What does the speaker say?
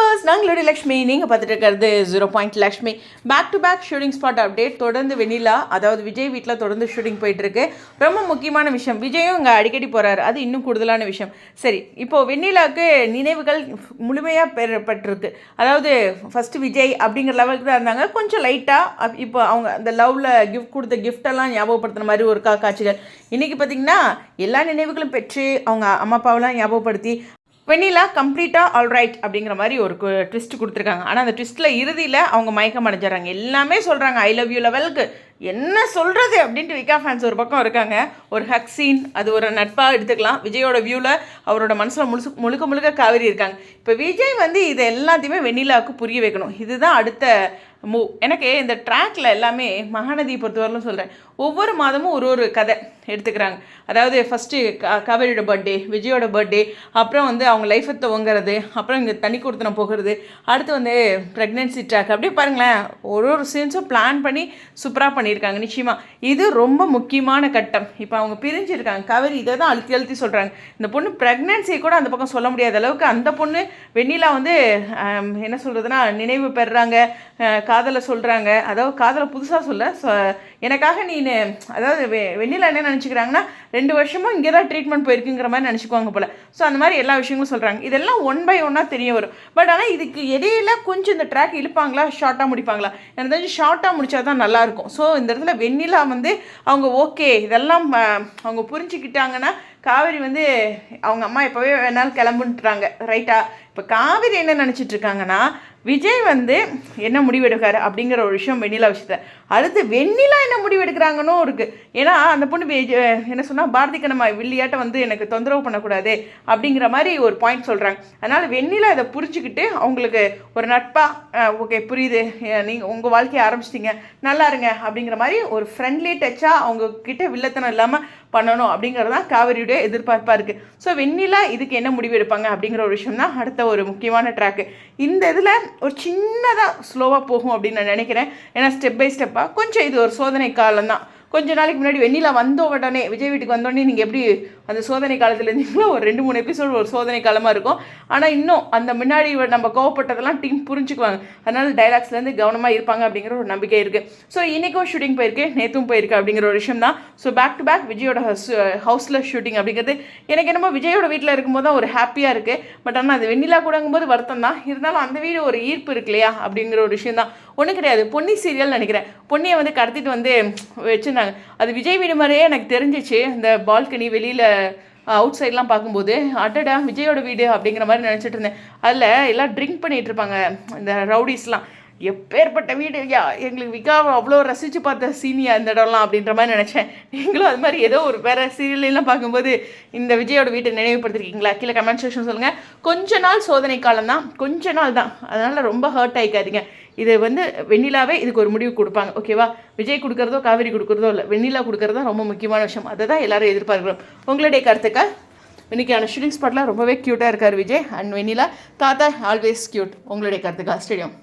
Viewers நாங்களுடைய Lakshmi நீங்கள் பார்த்துட்டு இருக்கிறது 0 Lakshmi back to back shooting spot update. தொடர்ந்து வெண்ணிலா அதாவது விஜய் வீட்டில் தொடர்ந்து ஷூட்டிங் போயிட்டுருக்கு. ரொம்ப முக்கியமான விஷயம், விஜயும் இங்கே அடிக்கடி போகிறாரு, அது இன்னும் கூடுதலான விஷயம். சரி, இப்போது வெண்ணிலாவுக்கு நினைவுகள் முழுமையாக பெறப்பட்டிருக்கு. அதாவது ஃபஸ்ட்டு விஜய் அப்படிங்கிற லெவலுக்கு தான் இருந்தாங்க, கொஞ்சம் லைட்டாக இப்போ அவங்க அந்த லவ்வில் கொடுத்த கிஃப்டெல்லாம் ஞாபகப்படுத்துகிற மாதிரி ஒரு காட்சிகள். இன்றைக்கி பார்த்திங்கன்னா எல்லா நினைவுகளும் பெற்று அவங்க அம்மா அப்பாவெல்லாம் ஞாபகப்படுத்தி வெண்ணிலா கம்ப்ளீட்டாக ஆல்ரைட் அப்படிங்கிற மாதிரி ஒரு ட்விஸ்ட் கொடுத்துருக்காங்க. ஆனால் அந்த ட்விஸ்ட்டில் இறுதியில் அவங்க மயக்கம் அடைஞ்சிடறாங்க. எல்லாமே சொல்கிறாங்க ஐ லவ் யூ லெவலுக்கு. என்ன சொல்கிறது அப்படின்ட்டு விகா ஃபேன்ஸ் ஒரு பக்கம் இருக்காங்க. ஒரு ஹக் சீன், அது ஒரு நட்பாக எடுத்துக்கலாம். விஜயோட வியூவில் அவரோட மனசில் முழுக்க முழுக்க காவேரி இருக்காங்க. இப்போ விஜய் இது எல்லாத்தையுமே வெண்ணிலாவுக்கு புரிய வைக்கணும். இதுதான் அடுத்த மூவ். எனக்கு இந்த ட்ராக்கில் எல்லாமே மகாநதி பொறுத்தவரையிலும் சொல்கிறேன், ஒவ்வொரு மாதமும் ஒரு கதை எடுத்துக்கிறாங்க. அதாவது ஃபஸ்ட்டு காவேரியோட பர்த்டே, விஜயோட பர்த்டே, அப்புறம் அவங்க லைஃப்பை துவங்கிறது, அப்புறம் இங்கே தனி கொடுத்தனம் போகிறது, அடுத்து ப்ரெக்னென்சி ட்ராக். அப்படியே பாருங்களேன், ஒரு சீன்ஸும் பிளான் பண்ணி சூப்பராக பண்ணியிருக்காங்க. நிச்சயமாக இது ரொம்ப முக்கியமான கட்டம். இப்போ அவங்க பிரிஞ்சிருக்காங்க. காவேரி இதை தான் அழுத்தி சொல்கிறாங்க. இந்த பொண்ணு ப்ரெக்னென்சியை கூட அந்த பக்கம் சொல்ல முடியாத அளவுக்கு அந்த பொண்ணு வெண்ணிலா என்ன சொல்கிறதுனா நினைவு பெறுறாங்க, காதலை சொல்கிறாங்க. அதாவது காதலை புதுசாக சொல்ல எனக்காக அதாவது வெண்ணிலா என்ன நினச்சிக்கிறாங்கன்னா 2 வருஷமும் இங்கே தான் ட்ரீட்மெண்ட் போயிருக்குங்கிற மாதிரி நினச்சிக்குவாங்க போல். ஸோ அந்த மாதிரி எல்லா விஷயங்களும் சொல்கிறாங்க. இதெல்லாம் 1 by 1 தெரிய வரும். பட் ஆனால் இதுக்கு இடையில கொஞ்சம் இந்த ட்ராக் இழுப்பாங்களா, ஷார்ட்டாக முடிப்பாங்களா? எனக்கு தெரிஞ்சு ஷார்ட்டாக முடித்தா தான் நல்லாயிருக்கும். ஸோ இந்த இடத்துல வெண்ணிலா அவங்க ஓகே இதெல்லாம் அவங்க புரிஞ்சுக்கிட்டாங்கன்னா காவேரி அவங்க அம்மா எப்போவே வேணாலும் கிளம்புன்ட்டுறாங்க, ரைட்டா? இப்போ காவேரி என்ன நினச்சிட்டு இருக்காங்கன்னா விஜய் என்ன முடிவெடுக்காரு அப்படிங்கிற ஒரு விஷயம் வெண்ணிலா விஷயத்தில். அடுத்து வெண்ணிலா என்ன முடிவெடுக்கிறாங்கன்னு இருக்குது. ஏன்னா அந்த பொண்ணு என்ன சொன்னால் பாரதி கண்ணம்மா வில்லியாட்ட எனக்கு தொந்தரவு பண்ணக்கூடாது அப்படிங்கிற மாதிரி ஒரு பாயிண்ட் சொல்கிறாங்க. அதனால் வெண்ணிலா இதை புரிஞ்சுக்கிட்டு அவங்களுக்கு ஒரு நட்பாக ஓகே புரியுது, நீங்கள் உங்கள் வாழ்க்கையை ஆரம்பிச்சிட்டிங்க, நல்லா இருங்க அப்படிங்கிற மாதிரி ஒரு ஃப்ரெண்ட்லி டச்சாக அவங்கக்கிட்ட வில்லத்தனம் இல்லாமல் பண்ணணும் அப்படிங்கிறது தான் காவேரியுடைய எதிர்பார்ப்பாக இருக்குது. ஸோ வெண்ணிலா இதுக்கு என்ன முடிவு எடுப்பாங்க அப்படிங்கிற ஒரு விஷயம் தான் அடுத்த ஒரு முக்கியமான ட்ராக்கு. இந்த இதில் ஒரு சின்னதாக ஸ்லோவாக போகும் அப்படின்னு நான் நினைக்கிறேன். ஏன்னா ஸ்டெப் பை ஸ்டெப்பாக கொஞ்சம் இது ஒரு சோதனை காலம் தான். கொஞ்ச நாளைக்கு முன்னாடி வெண்ணிலா வந்த உடனே விஜய் வீட்டுக்கு வந்தோடனே நீங்கள் எப்படி அந்த சோதனை காலத்தில் இருந்தீங்களோ ஒரு 2-3 எபிசோடு ஒரு சோதனை காலமாக இருக்கும். ஆனால் இன்னும் அந்த முன்னாடி நம்ம கோவப்பட்டதெல்லாம் டீம் புரிஞ்சுக்குவாங்க. அதனால் டைலாக்ஸ்லேருந்து கவனமாக இருப்பாங்க அப்படிங்கிற ஒரு நம்பிக்கை இருக்குது. ஸோ இன்றைக்கும் ஷூட்டிங் போயிருக்கு, நேற்றும் போயிருக்கு அப்படிங்கிற ஒரு விஷயம் தான். ஸோ பேக் டு பேக் விஜயோட ஹவுஸில் ஷூட்டிங் அப்படிங்கிறது எனக்கு என்னமோ விஜயோட வீட்டில் இருக்கும்போது தான் ஒரு ஹாப்பியாக இருக்குது. பட் ஆனால் அது வெண்ணிலா கூடங்கும்போது வருத்தம் தான். இருந்தாலும் அந்த வீடு ஒரு ஈர்ப்பு இருக்கு இல்லையா அப்படிங்கிற ஒரு விஷயம் தான். ஒன்றும் கிடையாது, பொன்னி சீரியல் நினைக்கிறேன். பொன்னியை கடத்திட்டு வச்சுருந்தாங்க. அது விஜய் வீடு மாதிரியே எனக்கு தெரிஞ்சிச்சு. இந்த பால்கனி வெளியில் அவுட் சைட்லாம் பார்க்கும்போது அட்டடா விஜயோட வீடு அப்படிங்கிற மாதிரி நினச்சிட்டு இருந்தேன். அதில் எல்லாம் ட்ரிங்க் பண்ணிகிட்டு இருப்பாங்க இந்த ரவுடிஸ்லாம். எப்பேற்பட்ட வீடு எங்களுக்கு விகாவை அவ்வளோ ரசித்து பார்த்த சீனியா இந்த இடம்லாம் அப்படின்ற மாதிரி நினச்சேன். நீங்களும் அது மாதிரி ஏதோ ஒரு வேறு சீரியல்லாம் பார்க்கும்போது இந்த விஜயோட வீட்டை நினைவுபடுத்திருக்கீங்களா? கீழே கமெண்ட் செக்ஷன் சொல்லுங்கள். கொஞ்ச நாள் சோதனை காலம் தான், கொஞ்ச நாள் தான், அதனால் ரொம்ப ஹர்ட் ஆகிக்காதீங்க. இது வெண்ணிலாவே இதுக்கு ஒரு முடிவு கொடுப்பாங்க, ஓகேவா? விஜய் கொடுக்குறதோ காவேரி கொடுக்குறதோ இல்லை, வெண்ணிலா கொடுக்குறது தான் ரொம்ப முக்கியமான விஷயம். அதை தான் எல்லோரும் எதிர்பார்க்குறோம். உங்களுடைய கருத்துக்கள்? இன்றைக்கான ஷூட்டிங் ஸ்பாட்லாம் ரொம்பவே க்யூட்டாக இருக்கார் விஜய் அண்ட் வெண்ணிலா. தாத்தா ஆல்வேஸ் க்யூட். உங்களுடைய கருத்துக்கள்? ஸ்டேடியம்.